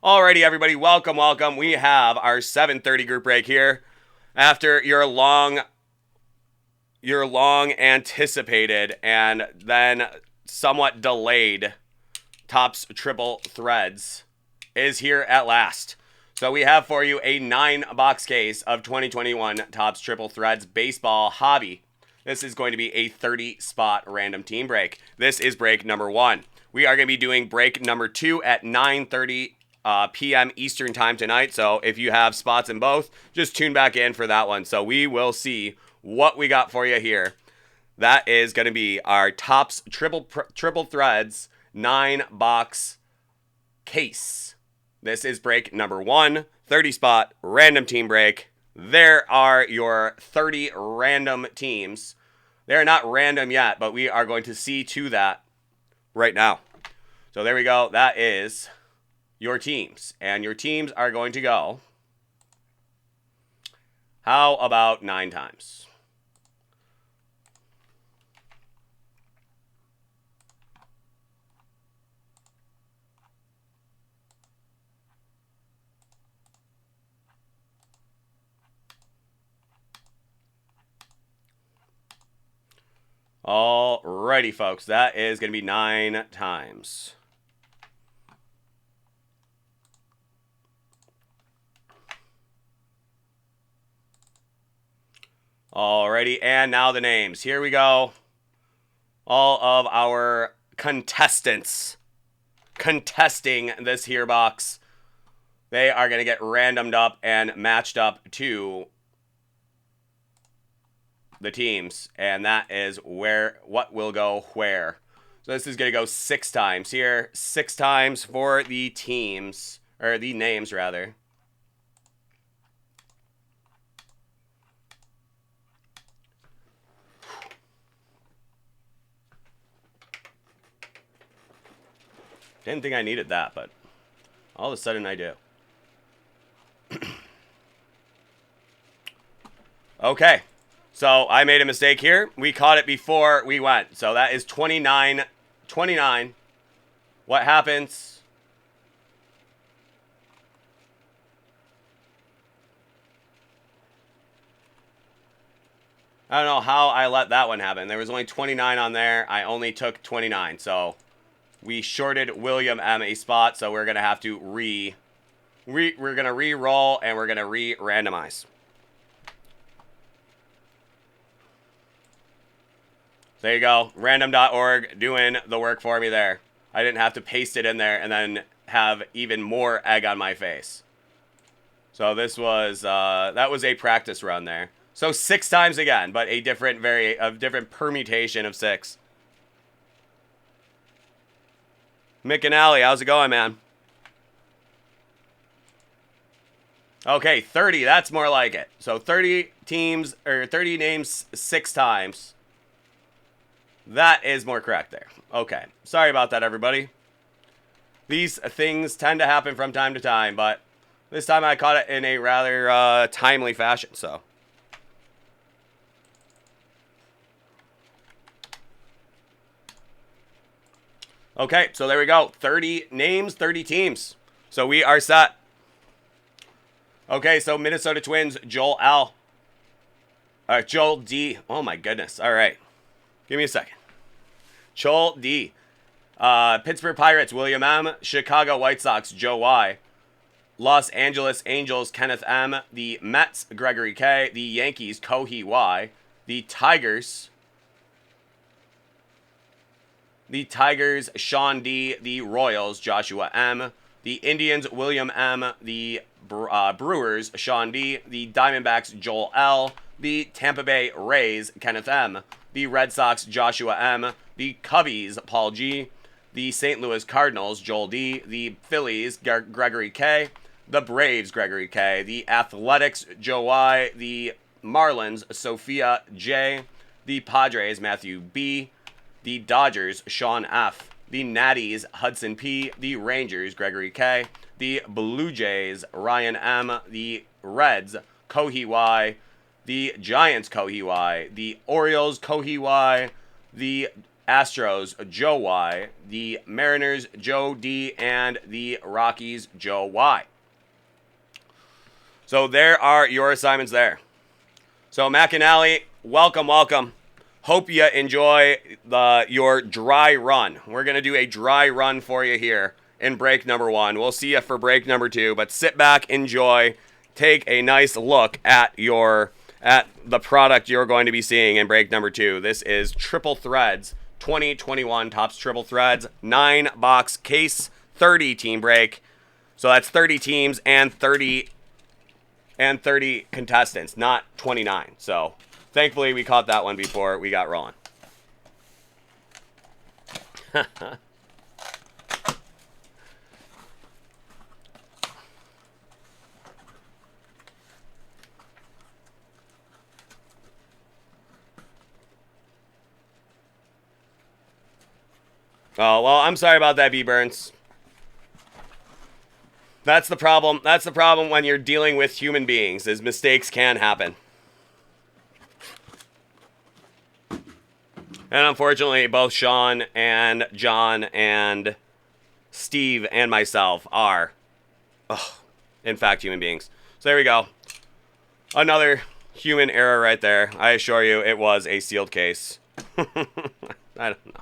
Alrighty, everybody, welcome, welcome. We have our 7:30 group break here after your long anticipated and then somewhat delayed Topps Triple Threads is here at last. So we have for you a 9-box case of 2021 Topps Triple Threads Baseball Hobby. This is going to be a 30-spot random team break. This is break number 1. We are going to be doing break number 2 at 9:30 p.m. Eastern time tonight. So if you have spots in both, just tune back in for that one. So we will see what we got for you here. That is going to be our Topps Triple Threads 9-box case. This is break number 1, 30-spot random team break. There are your 30 random teams. They're not random yet, but we are going to see to that right now. So there we go. That is your teams. And your teams are going to go, how about 9 times? Alrighty, folks. That is going to be 9 times. Alrighty, and now the names. Here we go. All of our contestants contesting this here box. They are going to get randomed up and matched up to the teams, and that is what will go where. So this is going to go 6 times here. 6 times for the teams, or the names rather. Didn't think I needed that, but all of a sudden I do. Okay. So I made a mistake here. We caught it before we went. So that is 29. What happens? I don't know how I let that one happen. There was only 29 on there. I only took 29. So we shorted William M a spot. So we're going to have to we're going to re-roll and we're going to re-randomize. There you go. Random.org doing the work for me there. I didn't have to paste it in there and then have even more egg on my face. So this was, that was a practice run there. So 6 times again, but a different permutation of 6. Mick and Allie, how's it going, man? Okay, 30, that's more like it. So 30 teams, or 30 names 6 times. That is more correct there. Okay. Sorry about that, everybody. These things tend to happen from time to time, but this time I caught it in a rather timely fashion, so. Okay, so there we go. 30 names, 30 teams. So we are set. Okay, so Minnesota Twins, Joel L. Joel D. Oh, my goodness. All right. Give me a second. Joel D. Pittsburgh Pirates, William M. Chicago White Sox, Joe Y. Los Angeles Angels, Kenneth M. The Mets, Gregory K. The Yankees, Kohi Y. The Tigers, Sean D. The Royals, Joshua M. The Indians, William M. The Brewers, Sean D. The Diamondbacks, Joel L. The Tampa Bay Rays, Kenneth M. The Red Sox, Joshua M. The Cubbies, Paul G. The St. Louis Cardinals, Joel D. The Phillies, Gregory K. The Braves, Gregory K. The Athletics, Joe Y. The Marlins, Sophia J. The Padres, Matthew B. The Dodgers, Sean F. The Natties, Hudson P. The Rangers, Gregory K. The Blue Jays, Ryan M. The Reds, Kohi Y. The Giants, Kohi Y. The Orioles, Kohi Y. The Astros, Joe Y, the Mariners, Joe D, and the Rockies, Joe Y. So there are your assignments there. So McAnally, welcome, welcome. Hope you enjoy your dry run. We're going to do a dry run for you here in break number 1. We'll see you for break number 2, but sit back, enjoy, take a nice look at the product you're going to be seeing in break number 2. This is Triple Threads 2021 Topps Triple Threads 9-box case, 30 team break. So that's 30 teams and 30 contestants, not 29. So thankfully we caught that one before we got rolling. Oh, well, I'm sorry about that, B. Burns. That's the problem. That's the problem when you're dealing with human beings, is mistakes can happen. And unfortunately, both Sean and John and Steve and myself are, in fact, human beings. So there we go. Another human error right there. I assure you it was a sealed case. I don't know.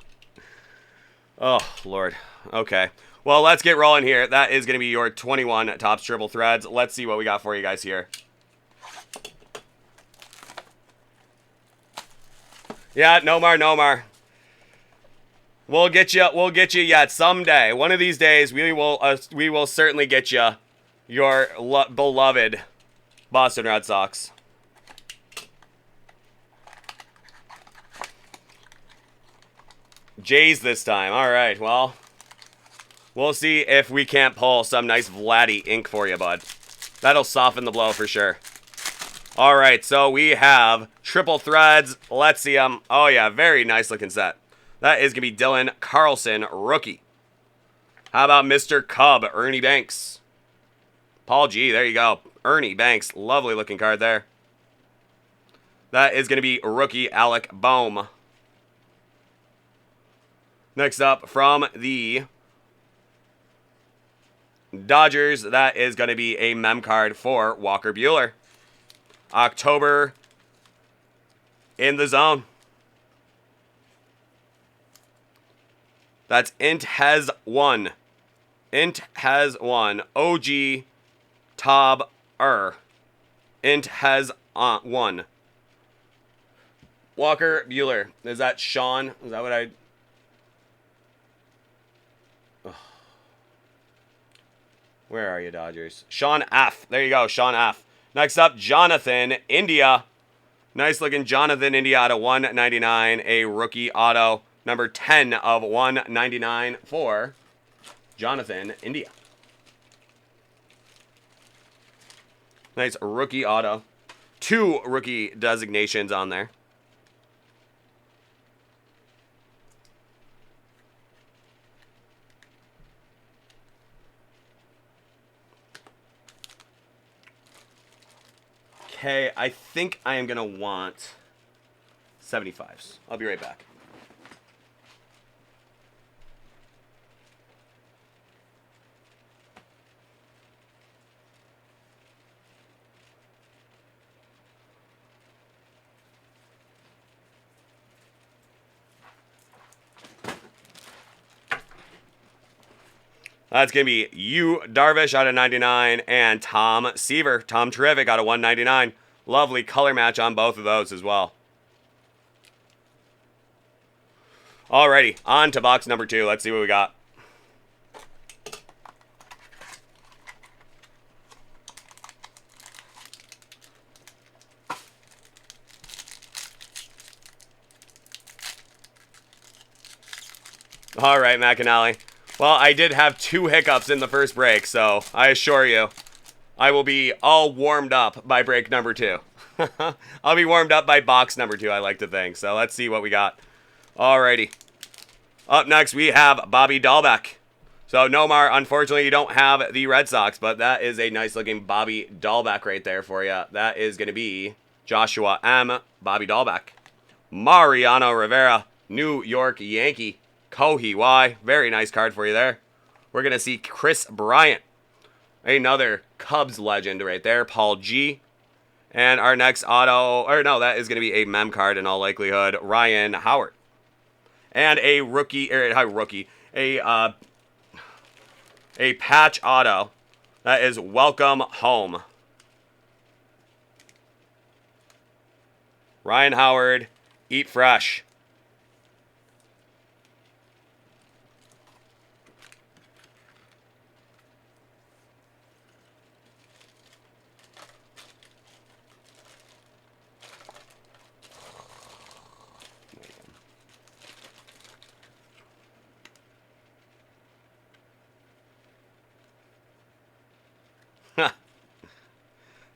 Oh, Lord. Okay. Well, let's get rolling here. That is going to be your 21 Topps Triple Threads. Let's see what we got for you guys here. Yeah, Nomar. We'll get you yet someday. One of these days, we will certainly get you your beloved Boston Red Sox. Jays this time. All right, well, we'll see if we can't pull some nice Vladdy ink for you, bud. That'll soften the blow for sure. All right, so we have Triple Threads. Let's see them. Oh, yeah, very nice looking set. That is going to be Dylan Carlson, rookie. How about Mr. Cub, Ernie Banks? Paul G, there you go. Ernie Banks, lovely looking card there. That is going to be rookie Alec Boehm. Next up, from the Dodgers, that is going to be a mem card for Walker Buehler. October in the zone. That's Int has one. Int has one. OG Tob Int has one. Walker Buehler. Is that Sean? Is that what I... Where are you, Dodgers? Sean F. There you go, Sean F. Next up, Jonathan India. Nice looking Jonathan India out of 199. A rookie auto. Number 10 of 199 for Jonathan India. Nice rookie auto. 2 rookie designations on there. Okay, I think I am going to want 75s. I'll be right back. That's going to be you, Darvish, out of 99, and Tom Seaver. Tom Terrific out of 199. Lovely color match on both of those as well. Alrighty, on to box number 2. Let's see what we got. All right, McAnally. Well, I did have 2 hiccups in the first break, so I assure you, I will be all warmed up by break number 2. I'll be warmed up by box number 2, I like to think. So let's see what we got. Alrighty. Up next, we have Bobby Dahlbeck. So, Nomar, unfortunately, you don't have the Red Sox, but that is a nice-looking Bobby Dahlbeck right there for you. That is going to be Joshua M. Bobby Dahlbeck. Mariano Rivera. New York Yankee, Kohi Y. Very nice card for you there. We're going to see Chris Bryant. Another Cubs legend right there, Paul G. And our next auto, or no, that is going to be a mem card in all likelihood, Ryan Howard. And a rookie, a patch auto. That is Welcome Home. Ryan Howard, Eat Fresh.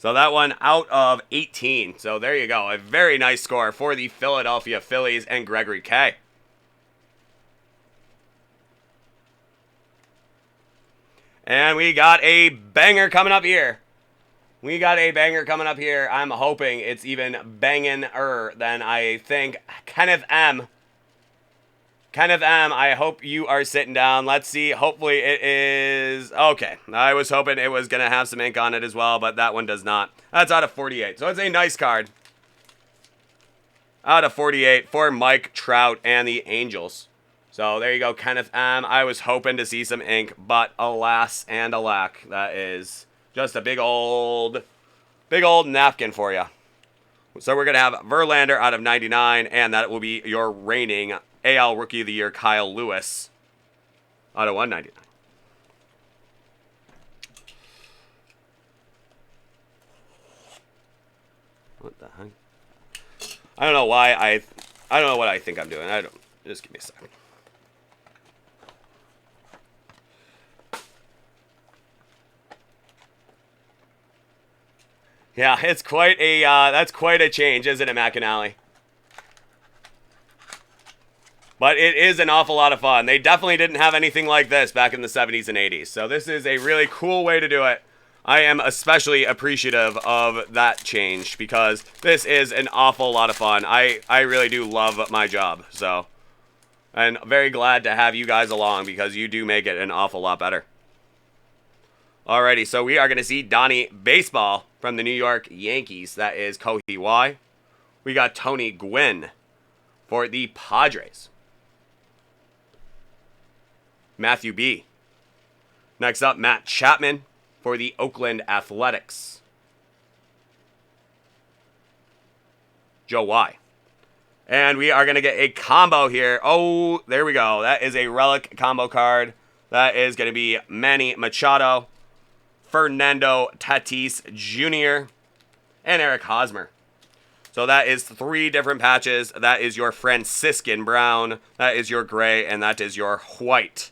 So that one out of 18. So there you go. A very nice score for the Philadelphia Phillies and Gregory K. And we got a banger coming up here. I'm hoping it's even bangin'-er than I think. Kenneth M. I hope you are sitting down. Let's see. Hopefully it is. Okay. I was hoping it was going to have some ink on it as well, but that one does not. That's out of 48. So it's a nice card. Out of 48 for Mike Trout and the Angels. So there you go, Kenneth M. I was hoping to see some ink, but alas and alack, that is just a big old napkin for you. So we're going to have Verlander out of 99, and that will be your reigning AL Rookie of the Year, Kyle Lewis, out of 199. What the heck? I don't know why I don't know what I think I'm doing. Just give me a second. Yeah, it's quite a that's quite a change, isn't it, McAnally? But it is an awful lot of fun. They definitely didn't have anything like this back in the 70s and 80s. So this is a really cool way to do it. I am especially appreciative of that change because this is an awful lot of fun. I really do love my job. So, and very glad to have you guys along because you do make it an awful lot better. Alrighty, so we are going to see Donnie Baseball from the New York Yankees. That is Kohi Y. We got Tony Gwynn for the Padres. Matthew B. Next up, Matt Chapman for the Oakland Athletics. Joe Y. And we are going to get a combo here. Oh, there we go. That is a relic combo card. That is going to be Manny Machado, Fernando Tatis Jr., and Eric Hosmer. So that is 3 different patches. That is your Franciscan Brown, that is your gray, and that is your white.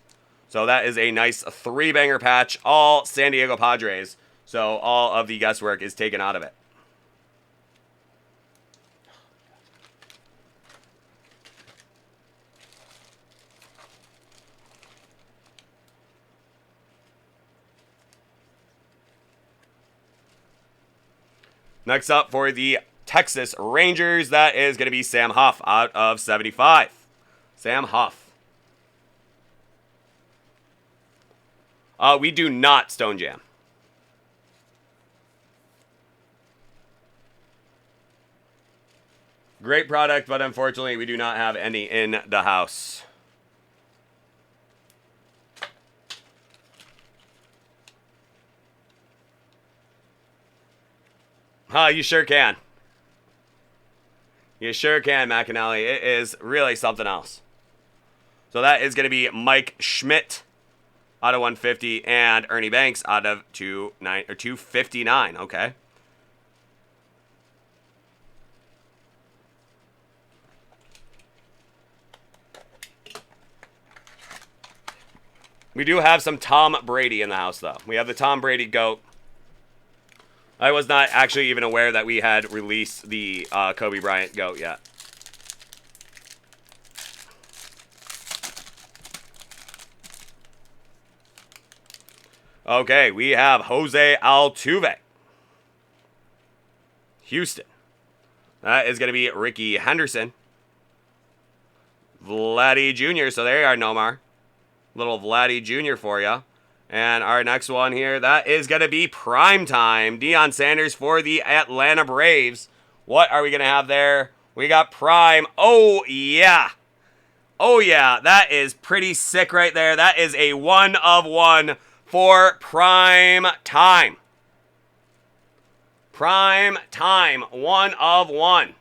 So that is a nice 3-banger patch, all San Diego Padres. So all of the guesswork is taken out of it. Next up for the Texas Rangers, that is going to be Sam Huff out of 75. Sam Huff. We do not Stone Jam. Great product, but unfortunately we do not have any in the house. You sure can. You sure can, McAnally. It is really something else. So that is going to be Mike Schmidt out of 150 and Ernie Banks out of 259. Okay. We do have some Tom Brady in the house, though. We have the Tom Brady GOAT. I was not actually even aware that we had released the Kobe Bryant GOAT yet. Okay, we have Jose Altuve. Houston. That is going to be Ricky Henderson. Vladdy Jr. So there you are, Nomar. Little Vladdy Jr. for you. And our next one here, that is going to be prime time. Deion Sanders for the Atlanta Braves. What are we going to have there? We got prime. Oh, yeah. Oh, yeah. That is pretty sick right there. That is a 1 of 1 for prime time. Prime time. 1 of 1.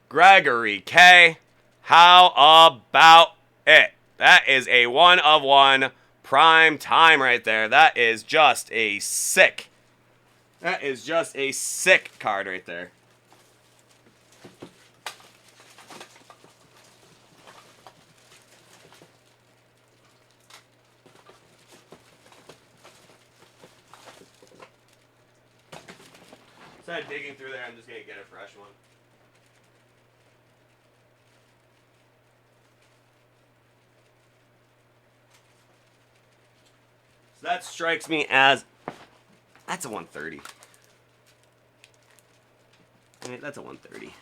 Gregory K. How about it? That is a 1 of 1 prime time right there. That is just a sick. That is just a sick card right there. Instead of digging through there, I'm just going to get a fresh one. So that strikes me as, that's a 130. That's a 130.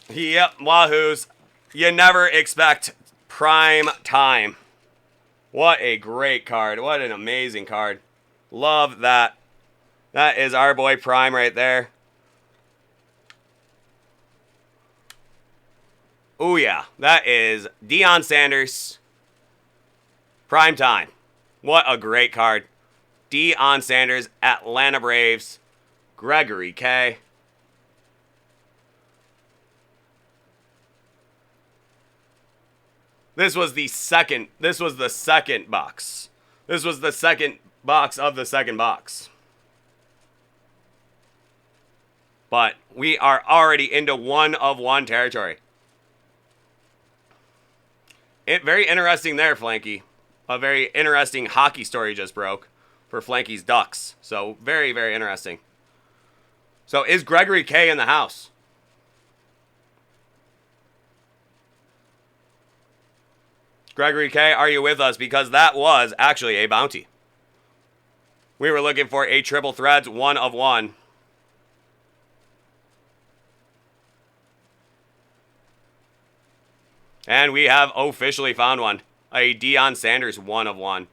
Yep, Wahoos. You never expect prime time. What a great card. What an amazing card. Love that. That is our boy Prime right there. Oh yeah, that is Deion Sanders. Prime time. What a great card. Deion Sanders, Atlanta Braves, Gregory K. This was the second box. This was the second box of the second box. But we are already into 1 of 1 territory. Very interesting there, Flanky. A very interesting hockey story just broke for Flanky's Ducks. So, very, very interesting. So, is Gregory K in the house? Gregory K, are you with us? Because that was actually a bounty. We were looking for a triple threads 1 of 1. And we have officially found one. A Deion Sanders 1 of 1.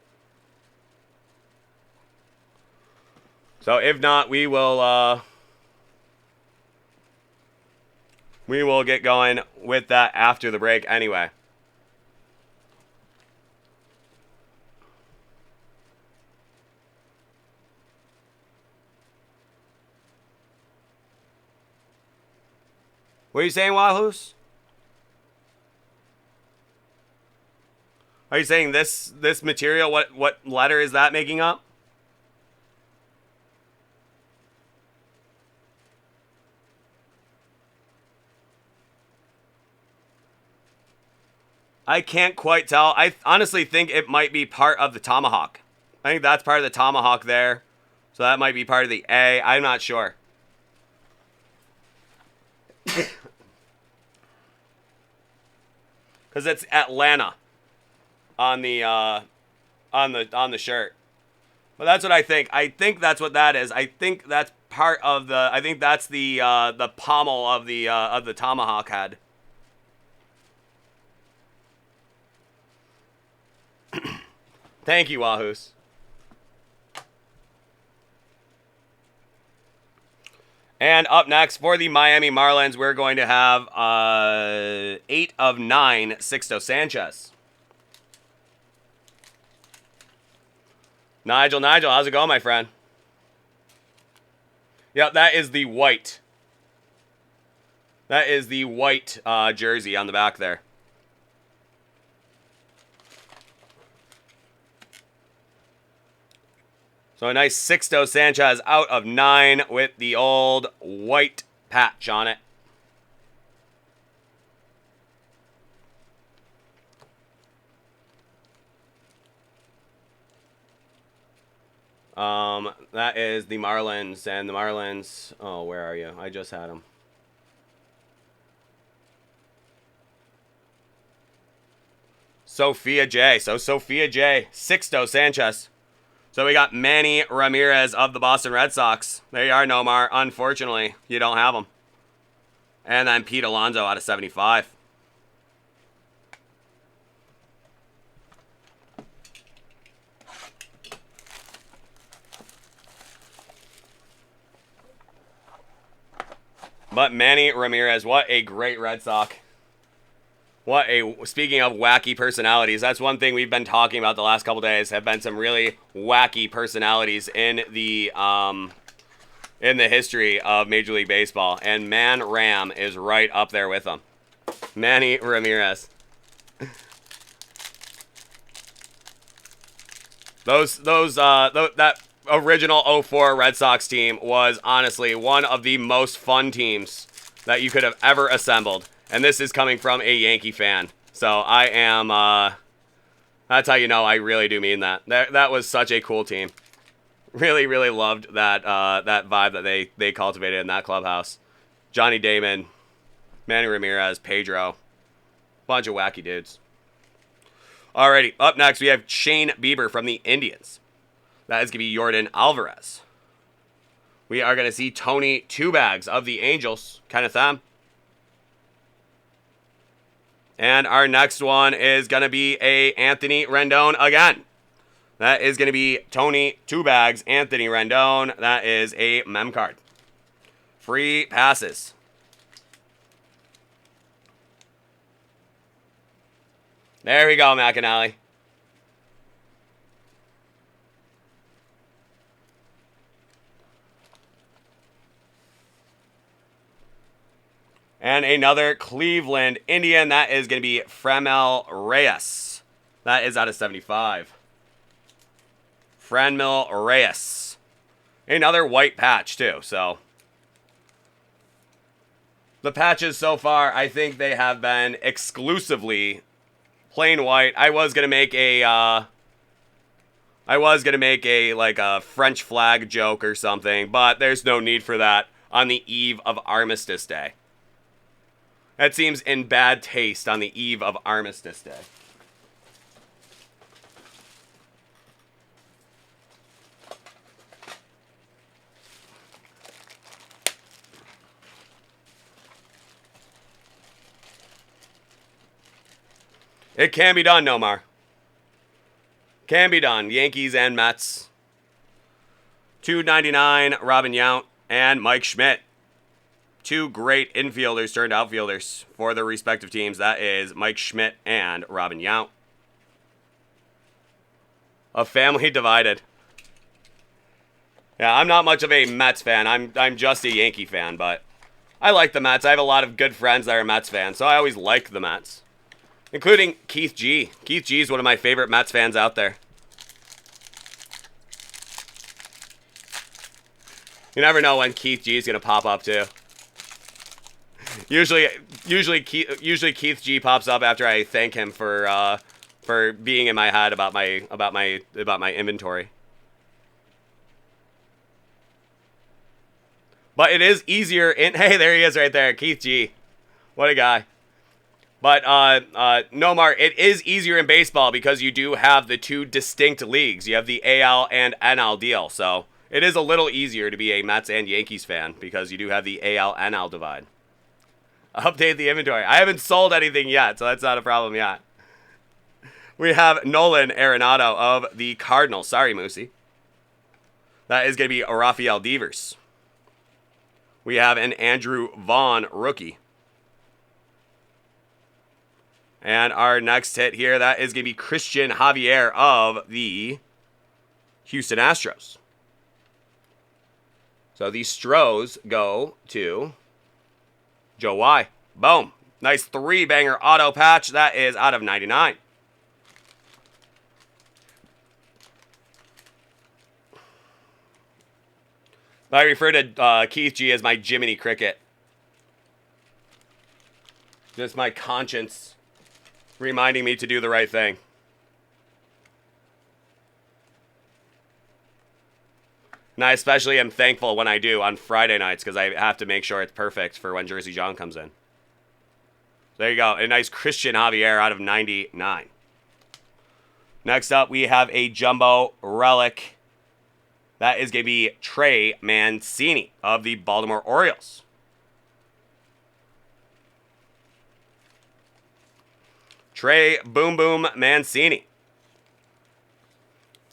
So if not, we will get going with that after the break anyway. What are you saying, Wahoos? Are you saying this material, what letter is that making up? I can't quite tell. I honestly think it might be part of the tomahawk. I think that's part of the tomahawk there. So that might be part of the A. I'm not sure. Because it's Atlanta on the shirt. But that's what I think. I think that's what that is. I think that's part of the. I think that's the pommel of the tomahawk head. Thank you, Wahoos. And up next for the Miami Marlins, we're going to have 8 of 9 Sixto Sanchez. Nigel, how's it going, my friend? Yep, that is the white. That is the white jersey on the back there. So a nice Sixto Sanchez out of 9 with the old white patch on it. That is the Marlins, and the Marlins, oh, where are you? I just had them. Sophia J. So Sophia J. Sixto Sanchez. So we got Manny Ramirez of the Boston Red Sox. There you are, Nomar. Unfortunately, you don't have him. And then Pete Alonso out of 75. But Manny Ramirez, what a great Red Sox. Speaking of wacky personalities, that's one thing we've been talking about the last couple days, have been some really wacky personalities in the history of Major League Baseball. And Man Ram is right up there with them. Manny Ramirez. That original 04 Red Sox team was honestly one of the most fun teams that you could have ever assembled. And this is coming from a Yankee fan. So I am, that's how you know I really do mean that. That was such a cool team. Really, really loved that that vibe that they cultivated in that clubhouse. Johnny Damon, Manny Ramirez, Pedro. Bunch of wacky dudes. Alrighty, up next we have Shane Bieber from the Indians. That is going to be Jordan Alvarez. We are going to see Tony Two Bags of the Angels. Kenneth M. And our next one is going to be a Anthony Rendon again. That is going to be Tony Two Bags, Anthony Rendon. That is a mem card. Free passes. There we go, McAnally. And another Cleveland Indian. That is going to be Franmil Reyes. That is out of 75. Franmil Reyes. Another white patch, too. So, the patches so far, I think they have been exclusively plain white. I was going to make a like a French flag joke or something, but there's no need for that on the eve of Armistice Day. That seems in bad taste on the eve of Armistice Day. It can be done, Nomar. Can be done. Yankees and Mets. $2.99, Robin Yount and Mike Schmidt. Two great infielders turned outfielders for their respective teams. That is Mike Schmidt and Robin Yount. A family divided. Yeah, I'm not much of a Mets fan. I'm just a Yankee fan, but I like the Mets. I have a lot of good friends that are Mets fans, so I always like the Mets. Including Keith G. Keith G is one of my favorite Mets fans out there. You never know when Keith G is going to pop up, too. Usually Keith G pops up after I thank him for being in my head about my inventory. But it is easier in hey, there he is right there, Keith G. What a guy. But Nomar, it is easier in baseball because you do have the two distinct leagues. You have the AL and NL deal, so it is a little easier to be a Mets and Yankees fan because you do have the AL NL divide. Update the inventory. I haven't sold anything yet, so that's not a problem yet. We have Nolan Arenado of the Cardinals. Sorry, Moosey. That is going to be Rafael Devers. We have an Andrew Vaughn rookie. And our next hit here, that is going to be Christian Javier of the Houston Astros. So the Stros go to Joe Y. Boom. Nice three-banger auto patch. That is out of 99. I refer to Keith G as my Jiminy Cricket. Just my conscience reminding me to do the right thing. And I especially am thankful when I do on Friday nights because I have to make sure it's perfect for when Jersey John comes in. There you go. A nice Christian Javier out of 99. Next up, we have a jumbo relic That is going to be Trey Mancini of the Baltimore Orioles. Trey Boom Boom Mancini.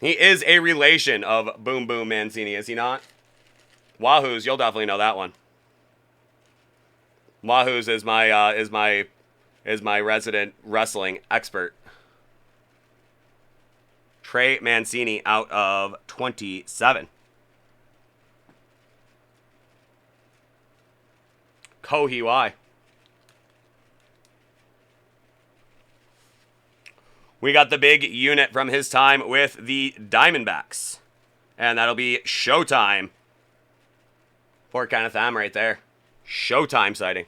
He is a relation of Boom Boom Mancini, is he not? Wahoos, you'll definitely know that one. Wahoos is my resident wrestling expert. Trey Mancini out of 27. Kohiwai. We got the big unit from his time with the Diamondbacks. And that'll be Showtime. For Kenneth M right there. Showtime sighting.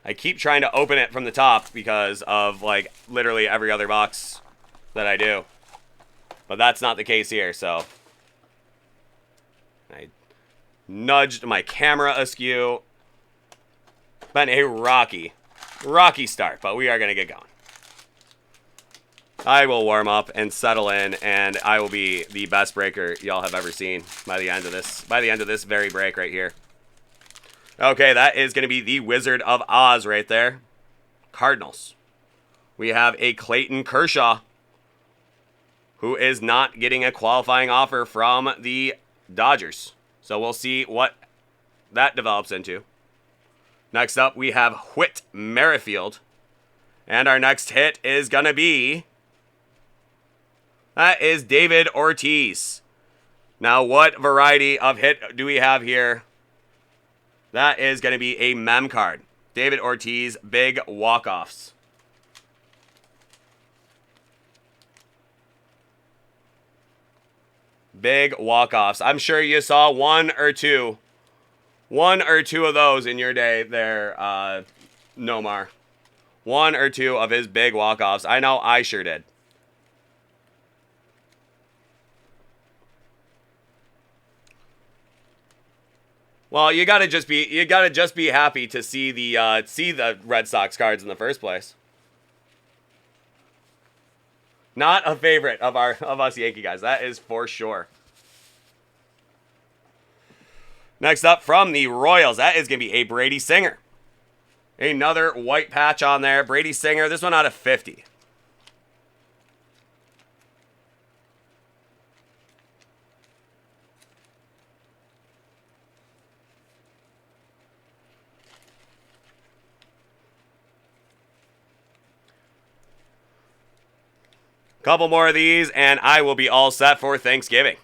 I keep trying to open it from the top because of, like, literally every other box that I do. But that's not the case here, so. I nudged my camera askew. Been a rocky start, but we are going to get going. I will warm up and settle in, and I will be the best breaker y'all have ever seen by the end of this very break right here. Okay, that is going to be the Wizard of Oz right there. Cardinals. We have a Clayton Kershaw, who is not getting a qualifying offer from the Dodgers. So we'll see what that develops into. Next up, we have Whit Merrifield. And our next hit is going to be... that is David Ortiz. Now, what variety of hit do we have here? That is going to be a mem card. David Ortiz, big walk-offs. Big walk-offs. I'm sure you saw one or two of those in your day there, Nomar. One or two of his big walk-offs. I know I sure did. Well, you gotta just be happy to see the Red Sox cards in the first place. Not a favorite of us Yankee guys, that is for sure. Next up from the Royals, that is gonna be a Brady Singer. Another white patch on there, Brady Singer. This one out of 50. Couple more of these, and I will be all set for Thanksgiving.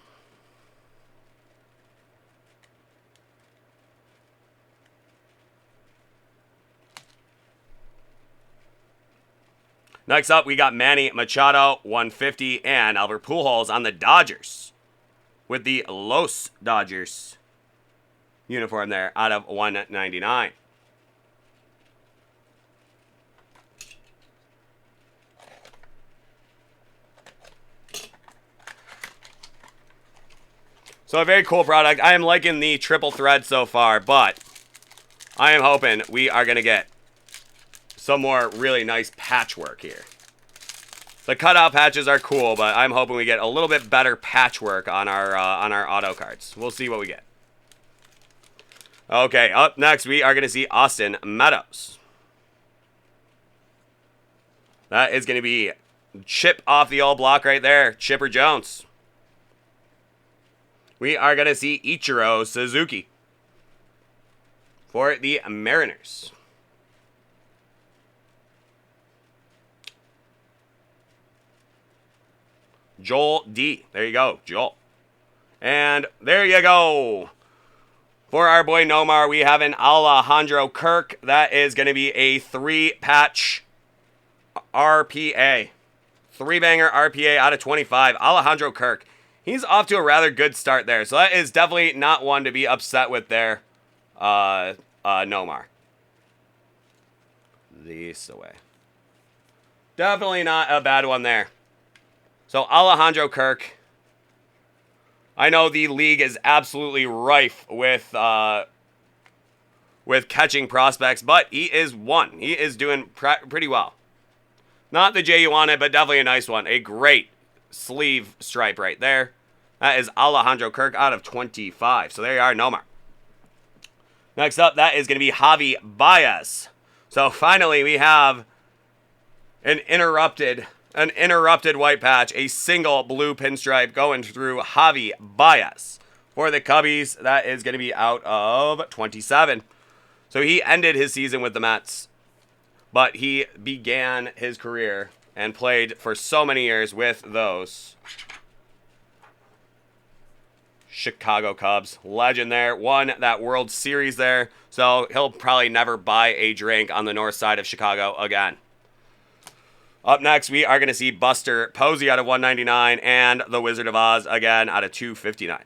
Next up, we got Manny Machado, 150, and Albert Pujols on the Dodgers. With the Los Dodgers uniform there, out of 199. So a very cool product. I am liking the triple thread so far, but I am hoping we are going to get some more really nice patchwork here. The cutout patches are cool, but I'm hoping we get a little bit better patchwork on our auto cards. We'll see what we get. Okay, up next we are going to see Austin Meadows. That is going to be Chip off the old block right there, Chipper Jones. We are going to see Ichiro Suzuki for the Mariners. Joel D. There you go, Joel. And there you go. For our boy Nomar, we have an Alejandro Kirk. That is going to be a 3-patch RPA. 3-banger RPA out of 25. Alejandro Kirk. He's off to a rather good start there. So that is definitely not one to be upset with there, Nomar. This away. Definitely not a bad one there. So Alejandro Kirk. I know the league is absolutely rife with catching prospects, but he is one. He is doing pretty well. Not the J you wanted, but definitely a nice one. A great sleeve stripe right there. That is Alejandro Kirk out of 25. So there you are, Nomar. Next up, that is going to be Javi Baez. So finally, we have an interrupted white patch, a single blue pinstripe going through Javi Baez. For the Cubbies, that is going to be out of 27. So he ended his season with the Mets, but he began his career and played for so many years with those Chicago Cubs. Legend there. Won that World Series there. So he'll probably never buy a drink on the north side of Chicago again. Up next, we are going to see Buster Posey out of 199 and the Wizard of Oz again out of 259.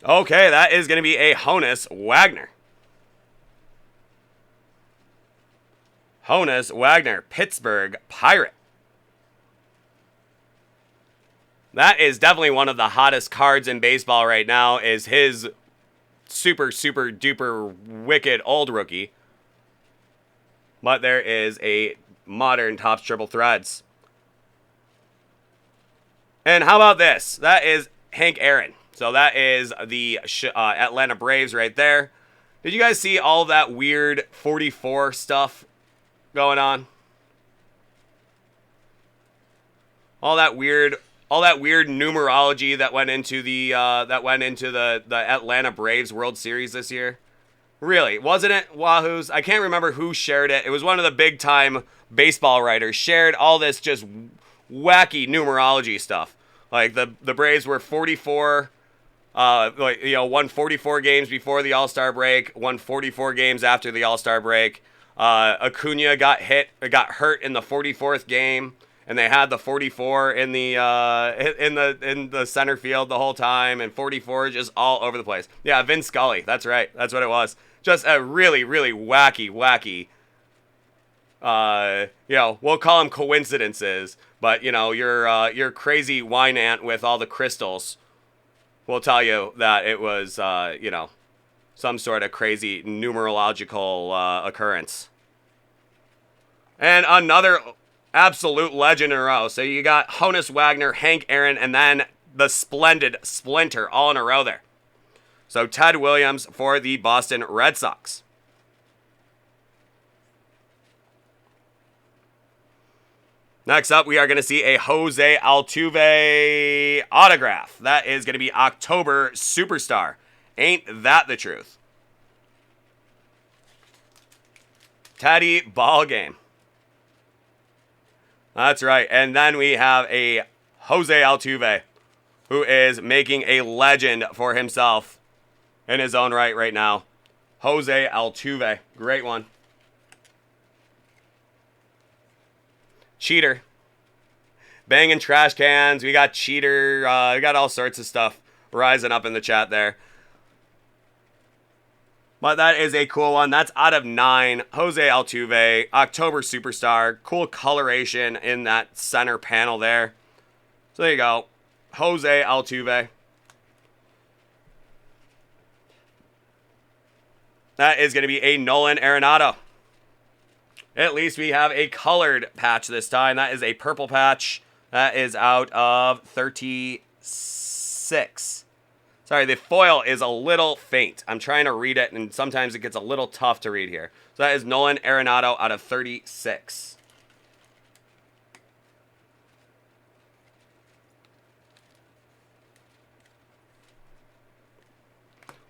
Okay, that is going to be a Honus Wagner. Honus Wagner, Pittsburgh Pirate. That is definitely one of the hottest cards in baseball right now, is his super, super duper wicked old rookie. But there is a modern Topps Triple Threads. And how about this? That is Hank Aaron. So that is the Atlanta Braves right there. Did you guys see all that weird 44 stuff going on? All that weird numerology that went into the Atlanta Braves World Series this year. Really, wasn't it, Wahoos? I can't remember who shared it. It was one of the big time baseball writers shared all this just wacky numerology stuff. Like the Braves were 44. Won 44 games before the All-Star break, won 44 games after the All-Star break. Acuna got hurt in the 44th game, and they had the 44 in the center field the whole time, and 44 just all over the place. Yeah, Vin Scully. That's right. That's what it was. Just a really, really wacky. We'll call them coincidences, but your crazy wine ant with all the crystals will tell you that it was, some sort of crazy numerological occurrence. And another absolute legend in a row. So you got Honus Wagner, Hank Aaron, and then the splendid Splinter all in a row there. So Ted Williams for the Boston Red Sox. Next up, we are going to see a Jose Altuve autograph. That is going to be October Superstar. Ain't that the truth? Teddy Ballgame. That's right. And then we have a Jose Altuve, who is making a legend for himself in his own right now. Jose Altuve. Great one. Cheater. Banging trash cans. We got cheater. We got all sorts of stuff rising up in the chat there. But that is a cool one. That's out of 9. Jose Altuve. October Superstar. Cool coloration in that center panel there. So there you go. Jose Altuve. That is going to be a Nolan Arenado. At least we have a colored patch this time. That is a purple patch. That is out of 36. Sorry, the foil is a little faint. I'm trying to read it, and sometimes it gets a little tough to read here. So that is Nolan Arenado out of 36.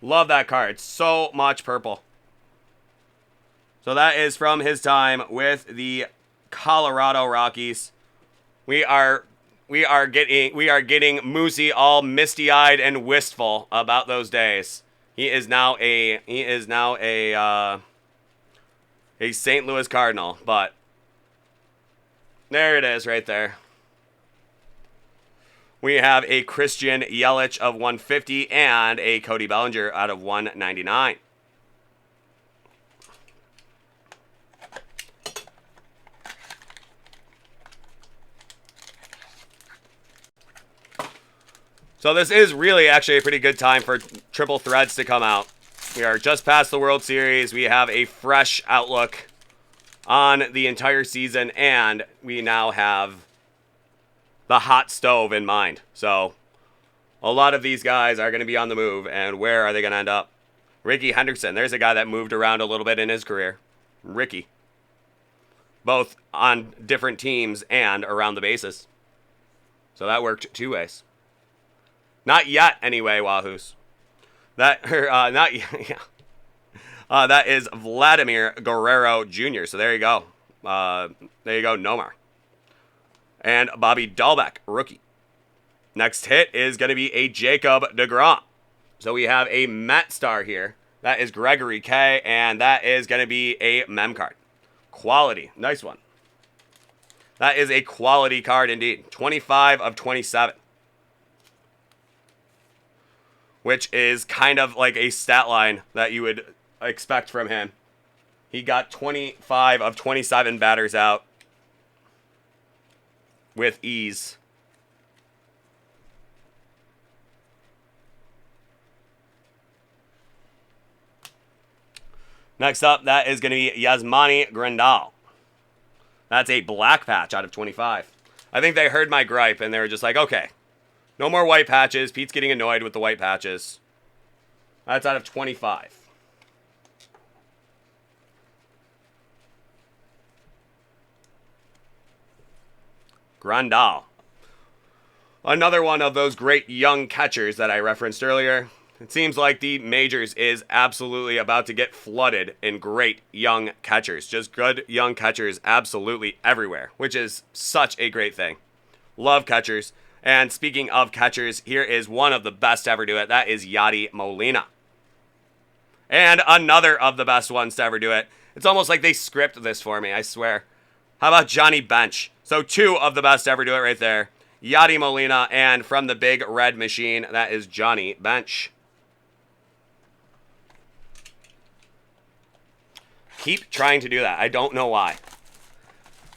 Love that card. So much purple. So that is from his time with the Colorado Rockies. We are getting Moosey all misty-eyed and wistful about those days. He is now a a St. Louis Cardinal, but there it is right there. We have a Christian Yelich of 150 and a Cody Bellinger out of 199. So this is really actually a pretty good time for triple threads to come out. We are just past the World Series. We have a fresh outlook on the entire season, and we now have the hot stove in mind. So a lot of these guys are going to be on the move, and where are they going to end up? Ricky Henderson, there's a guy that moved around a little bit in his career. Ricky. Both on different teams and around the bases. So that worked two ways. Not yet, anyway, Wahoos. That is Vladimir Guerrero Jr. So there you go. There you go, Nomar. And Bobby Dahlbeck, rookie. Next hit is going to be a Jacob deGrom. So we have a Met star here. That is Gregory K. And that is going to be a mem card. Quality. Nice one. That is a quality card indeed. 25 of 27. Which is kind of like a stat line that you would expect from him. He got 25 of 27 batters out with ease. Next up, that is going to be Yasmani Grandal. That's a black patch out of 25. I think they heard my gripe and they were just like, okay, no more white patches. Pete's getting annoyed with the white patches. That's out of 25. Grandal. Another one of those great young catchers that I referenced earlier. It seems like the majors is absolutely about to get flooded in great young catchers. Just good young catchers absolutely everywhere, which is such a great thing. Love catchers. And speaking of catchers, here is one of the best to ever do it. That is Yadi Molina. And another of the best ones to ever do it. It's almost like they script this for me, I swear. How about Johnny Bench? So two of the best to ever do it right there. Yadi Molina, and from the big red machine, that is Johnny Bench. Keep trying to do that. I don't know why.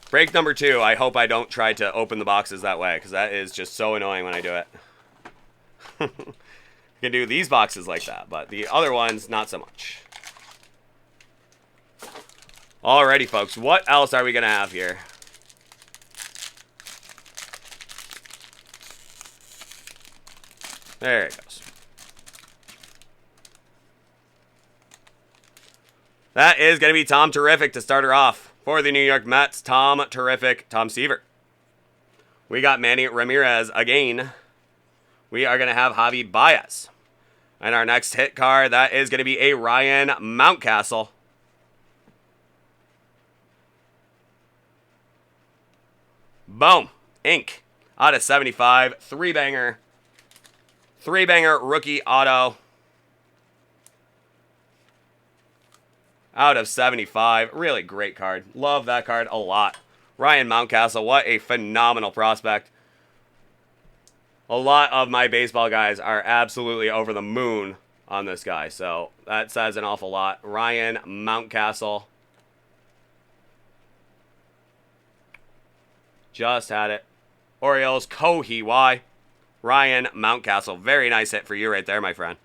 Break number 2, I hope I don't try to open the boxes that way, because that is just so annoying when I do it. I can do these boxes like that, but the other ones, not so much. Alrighty, folks, what else are we going to have here? There it goes. That is going to be Tom Terrific to start her off. For the New York Mets, Tom Terrific, Tom Seaver. We got Manny Ramirez again. We are going to have Javi Baez. And our next hit card, that is going to be a Ryan Mountcastle. Boom. Ink. Out of 75. Three-banger. Three-banger rookie auto. Out of 75. Really great card. Love that card a lot. Ryan Mountcastle, what a phenomenal prospect. A lot of my baseball guys are absolutely over the moon on this guy. So that says an awful lot. Ryan Mountcastle. Just had it. Orioles, Kohei. Why? Ryan Mountcastle. Very nice hit for you right there, my friend.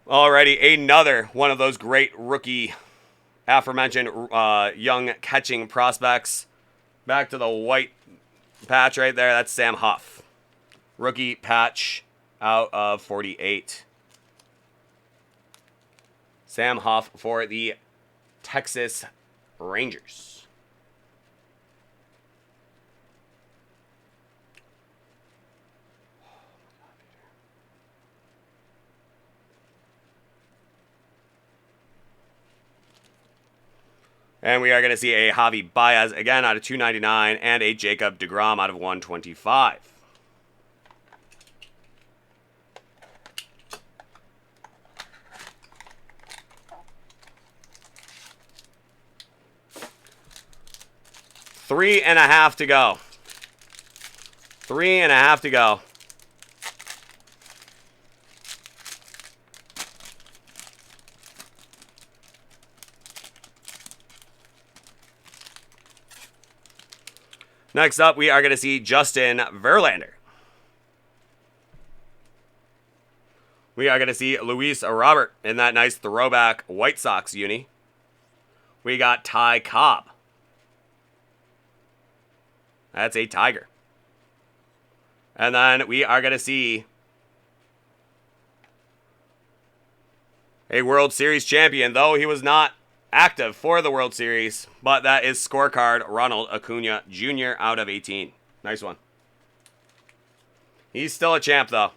Alrighty, another one of those great rookie, aforementioned young catching prospects. Back to the white patch right there. That's Sam Huff. Rookie patch out of 48. Sam Huff for the Texas Rangers. And we are going to see a Javi Baez again out of 299 and a Jacob deGrom out of 125. 3.5 to go. 3.5 to go. Next up, we are going to see Justin Verlander. We are going to see Luis Robert in that nice throwback White Sox uni. We got Ty Cobb. That's a Tiger. And then we are going to see a World Series champion, though he was not active for the World Series, but that is scorecard Ronald Acuna Jr. out of 18. Nice one. He's still a champ, though.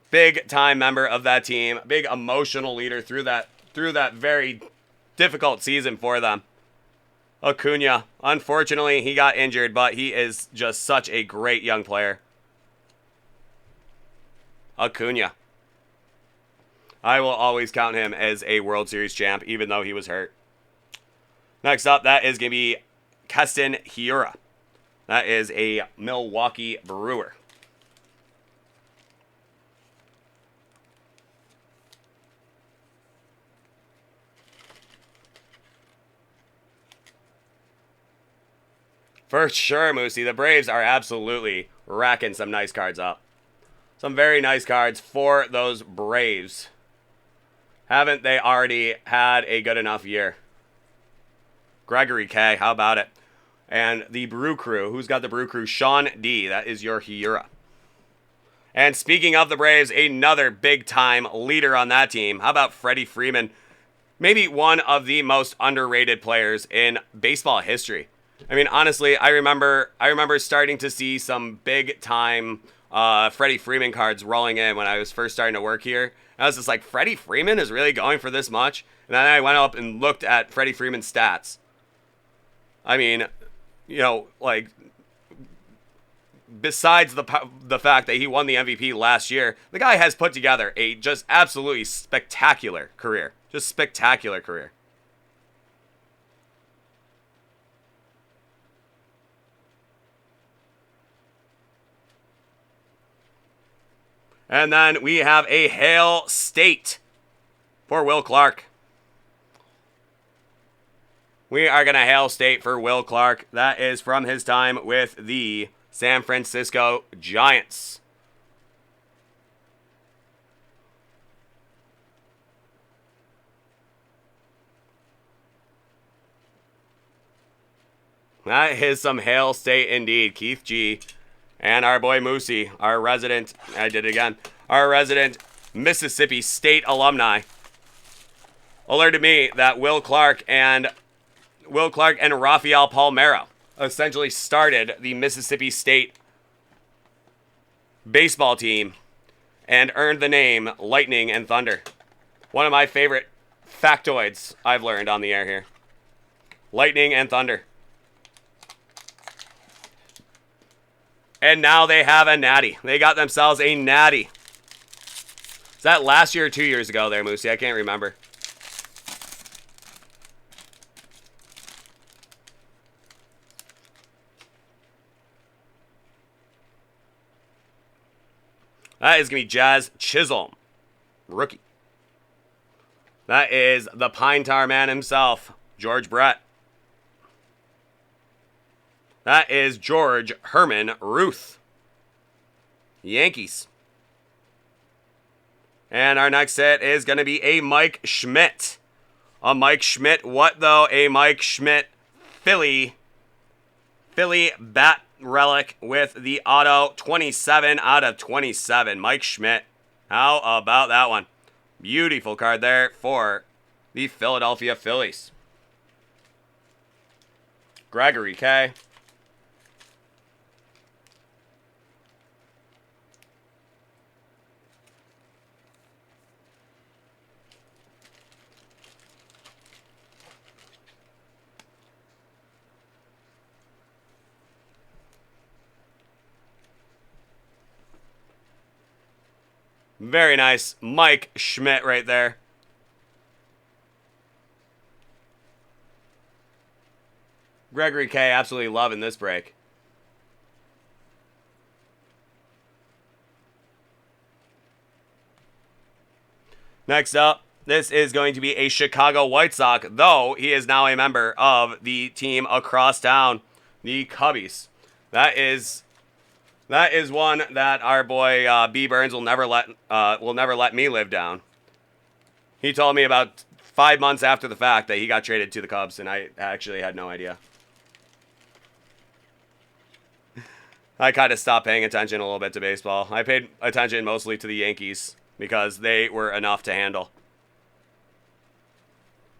Big time member of that team, big emotional leader through that very difficult season for them. Acuna, unfortunately, he got injured, but he is just such a great young player. Acuna. I will always count him as a World Series champ, even though he was hurt. Next up, that is going to be Keston Hiura. That is a Milwaukee Brewer. For sure, Moosey. The Braves are absolutely racking some nice cards up. Some very nice cards for those Braves. Haven't they already had a good enough year? Gregory K, how about it? And the Brew Crew. Who's got the Brew Crew? Sean D. That is your Hiura. And speaking of the Braves, another big-time leader on that team. How about Freddie Freeman? Maybe one of the most underrated players in baseball history. I mean, honestly, I remember starting to see some big-time Freddie Freeman cards rolling in when I was first starting to work here. I was just like, Freddie Freeman is really going for this much? And then I went up and looked at Freddie Freeman's stats. I mean, you know, like, besides the fact that he won the MVP last year, the guy has put together a just absolutely spectacular career. Just spectacular career. And then we have a Hail State for Will Clark. We are going to Hail State for Will Clark. That is from his time with the San Francisco Giants. That is some Hail State indeed. Keith G. And our boy Moosey, our resident, I did it again, our resident Mississippi State alumni, alerted me that Will Clark and Rafael Palmeiro essentially started the Mississippi State baseball team and earned the name Lightning and Thunder. One of my favorite factoids I've learned on the air here. Lightning and Thunder. And now they have a natty. They got themselves a natty. Is that last year or 2 years ago there, Moosey? I can't remember. That is going to be Jazz Chisholm. Rookie. That is the Pine Tar man himself, George Brett. That is George Herman Ruth. Yankees. And our next set is going to be a Mike Schmidt. A Mike Schmidt, what though? A Mike Schmidt Philly bat relic with the auto 27 out of 27. Mike Schmidt. How about that one? Beautiful card there for the Philadelphia Phillies. Gregory K. Very nice. Mike Schmidt right there. Gregory K. absolutely loving this break. Next up, this is going to be a Chicago White Sox, though he is now a member of the team across town, the Cubbies. That is one that our boy B Burns will never let me live down. He told me about 5 months after the fact that he got traded to the Cubs, and I actually had no idea. I kind of stopped paying attention a little bit to baseball. I paid attention mostly to the Yankees because they were enough to handle.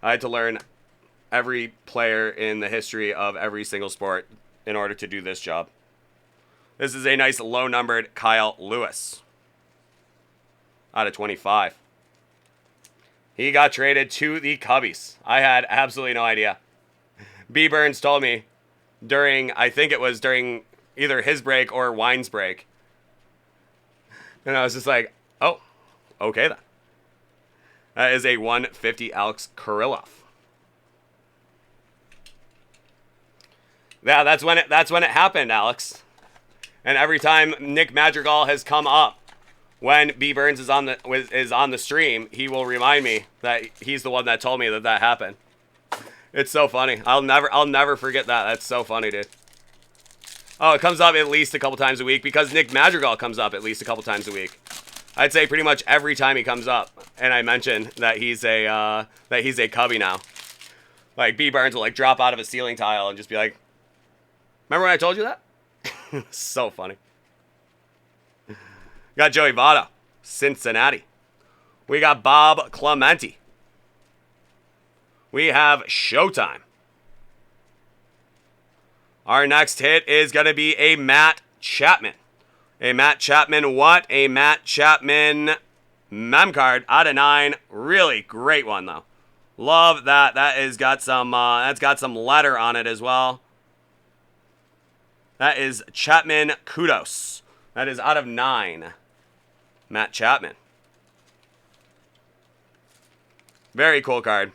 I had to learn every player in the history of every single sport in order to do this job. This is a nice low-numbered Kyle Lewis out of 25. He got traded to the Cubbies. I had absolutely no idea. B. Burns told me I think it was during either his break or Wine's break. And I was just like, oh, okay then. That is a 150 Alex Kirilloff. Yeah, that's when it happened, Alex. And every time Nick Madrigal has come up when B Burns is on the stream, he will remind me that he's the one that told me that happened. It's so funny. I'll never forget that. That's so funny, dude. Oh, it comes up at least a couple times a week because Nick Madrigal comes up at least a couple times a week. I'd say pretty much every time he comes up, and I mention that he's a Cubby now. Like B Burns will like drop out of a ceiling tile and just be like, "Remember when I told you that?" So funny. Got Joey Votto, Cincinnati. We got Bob Clemente. We have Showtime. Our next hit is going to be a Matt Chapman. A Matt Chapman what? A Matt Chapman mem card out of 9. Really great one, though. Love that. That's got some letter on it as well. That is Chapman Kudos. That is out of 9. Matt Chapman. Very cool card.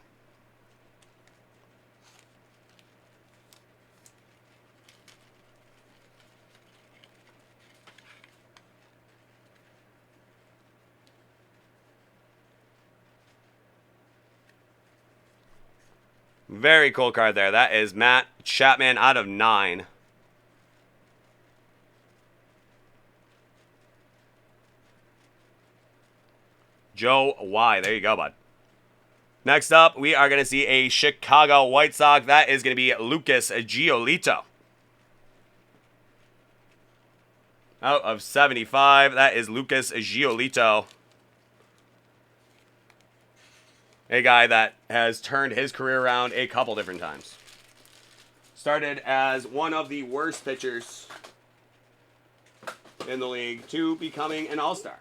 Very cool card there. That is Matt Chapman out of 9. Joe Y. There you go, bud. Next up, we are going to see a Chicago White Sox. That is going to be Lucas Giolito. Out of 75, that is Lucas Giolito. A guy that has turned his career around a couple different times. Started as one of the worst pitchers in the league to becoming an all-star.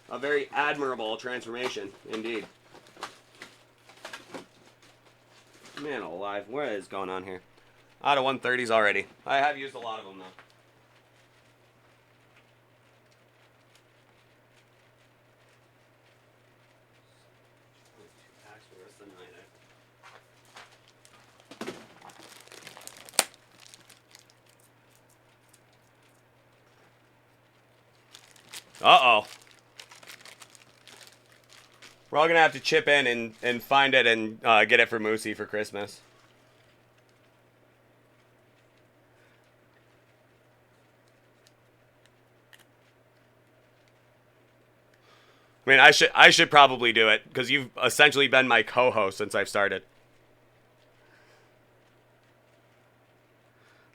A very admirable transformation, indeed. Man alive, what is going on here? Out of 130s already. I have used a lot of them, though. Uh-oh. We're all going to have to chip in and find it and get it for Moosey for Christmas. I mean, I should probably do it because you've essentially been my co-host since I've started.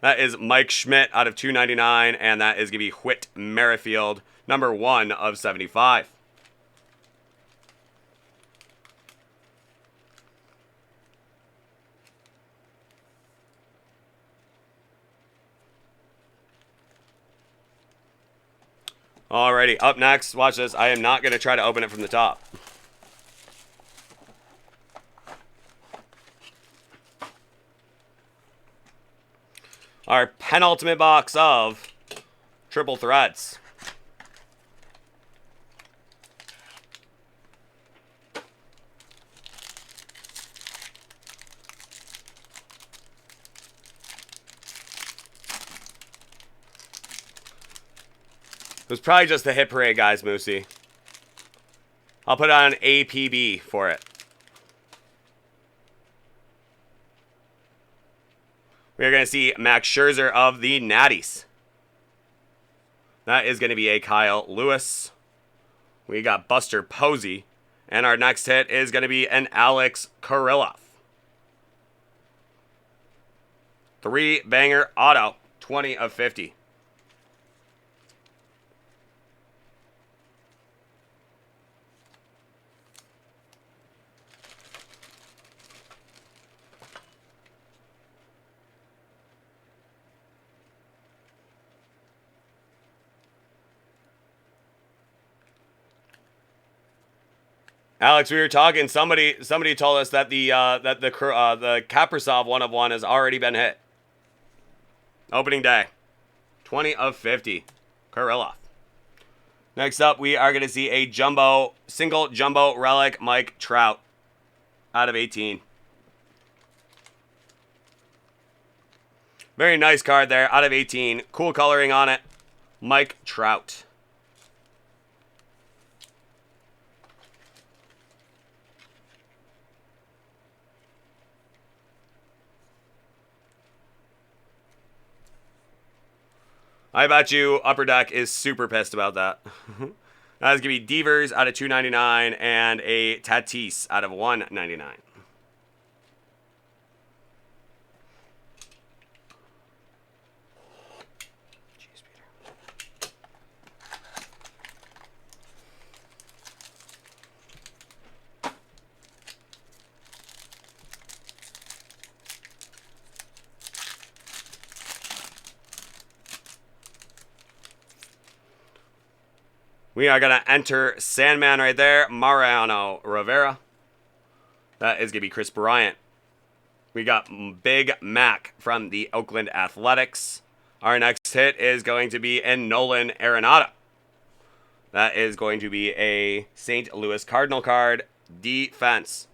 That is Mike Schmidt out of 299, and that is going to be Whit Merrifield, number 1 of 75. Alrighty, up next, watch this. I am not going to try to open it from the top. Our penultimate box of Triple Threads. was probably just the hit parade, guys, Moosey. I'll put on APB for it. We're going to see Max Scherzer of the Natties. That is going to be a Kyle Lewis. We got Buster Posey. And our next hit is going to be an Alex Kirilloff. 3-banger auto, 20 of 50. Alex, we were talking. Somebody told us that the Kaprizov 1/1 has already been hit. Opening day, 20 of 50, Kirilloff. Next up, we are going to see a single jumbo relic Mike Trout out of 18. Very nice card there, out of 18. Cool coloring on it, Mike Trout. I bet you Upper Deck is super pissed about that. That's going to be Devers out of 299 and a Tatis out of 199. We are going to enter Sandman right there, Mariano Rivera. That is going to be Chris Bryant. We got Big Mac from the Oakland Athletics. Our next hit is going to be a Nolan Arenado. That is going to be a St. Louis Cardinal card, defense.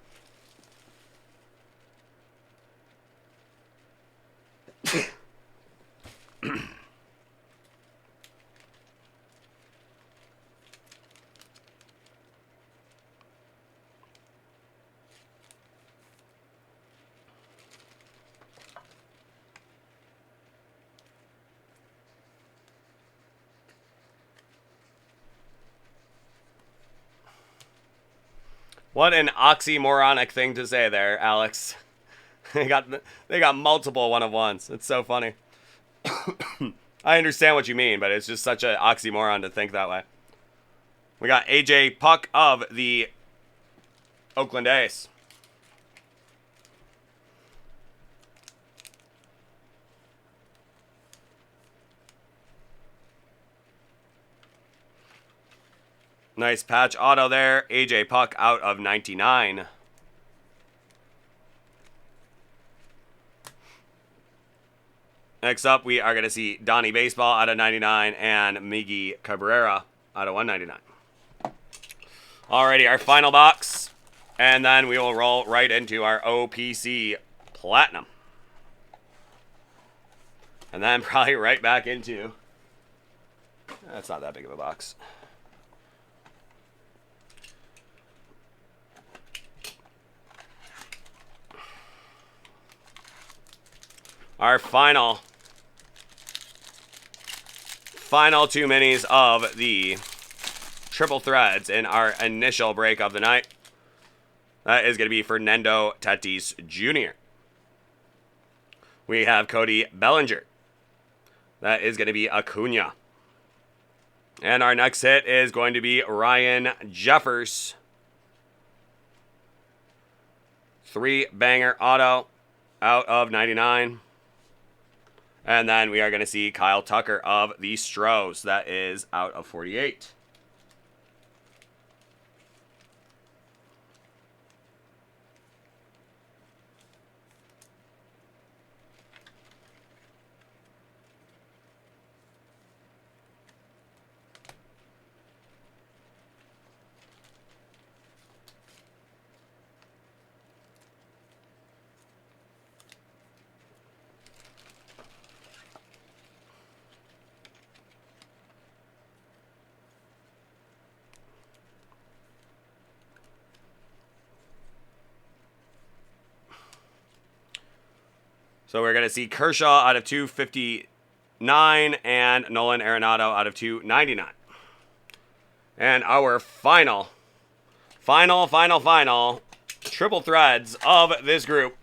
What an oxymoronic thing to say there, Alex. They got multiple 1/1s. It's so funny. I understand what you mean, but it's just such an oxymoron to think that way. We got AJ Puck of the Oakland A's. Nice patch auto there. AJ Puck out of 99. Next up, we are going to see Donnie Baseball out of 99 and Miggy Cabrera out of 199. Alrighty, our final box. And then we will roll right into our OPC Platinum. And then probably right back into... That's not that big of a box. Our final two minis of the triple threads in our initial break of the night. That is going to be Fernando Tatis Jr. We have Cody Bellinger. That is going to be Acuna. And our next hit is going to be Ryan Jeffers. 3-banger auto out of 99. And then we are going to see Kyle Tucker of the Stros. That is out of 48. So we're going to see Kershaw out of 259 and Nolan Arenado out of 299. And our final triple threads of this group.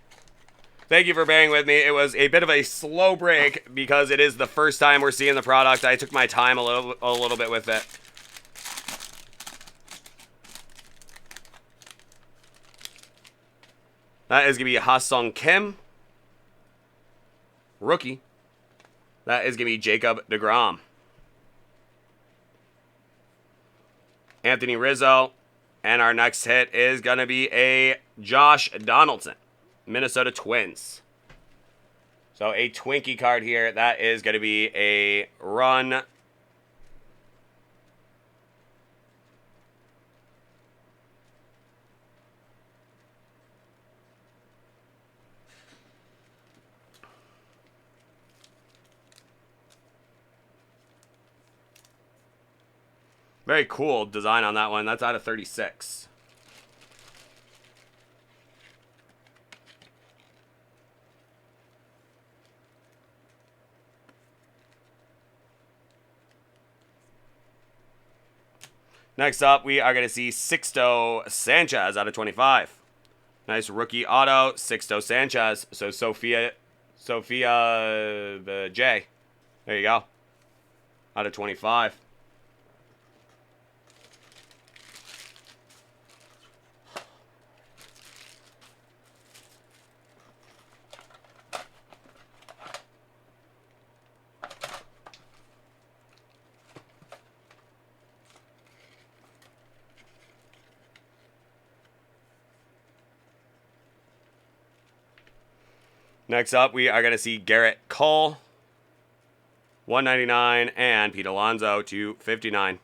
Thank you for bearing with me. It was a bit of a slow break because it is the first time we're seeing the product. I took my time a little bit with it. That is going to be Ha-Sung Kim. Rookie. That is going to be Jacob deGrom. Anthony Rizzo. And our next hit is going to be a Josh Donaldson. Minnesota Twins. So a Twinkie card here. That is going to be a run. Very cool design on that one. That's out of 36. Next up, we are going to see Sixto Sanchez out of 25. Nice rookie auto, Sixto Sanchez. So Sophia the J. There you go. Out of 25. Next up, we are going to see Garrett Cole, 199, and Pete Alonso, 259.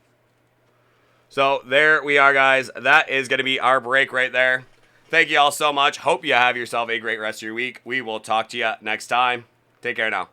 So there we are, guys. That is going to be our break right there. Thank you all so much. Hope you have yourself a great rest of your week. We will talk to you next time. Take care now.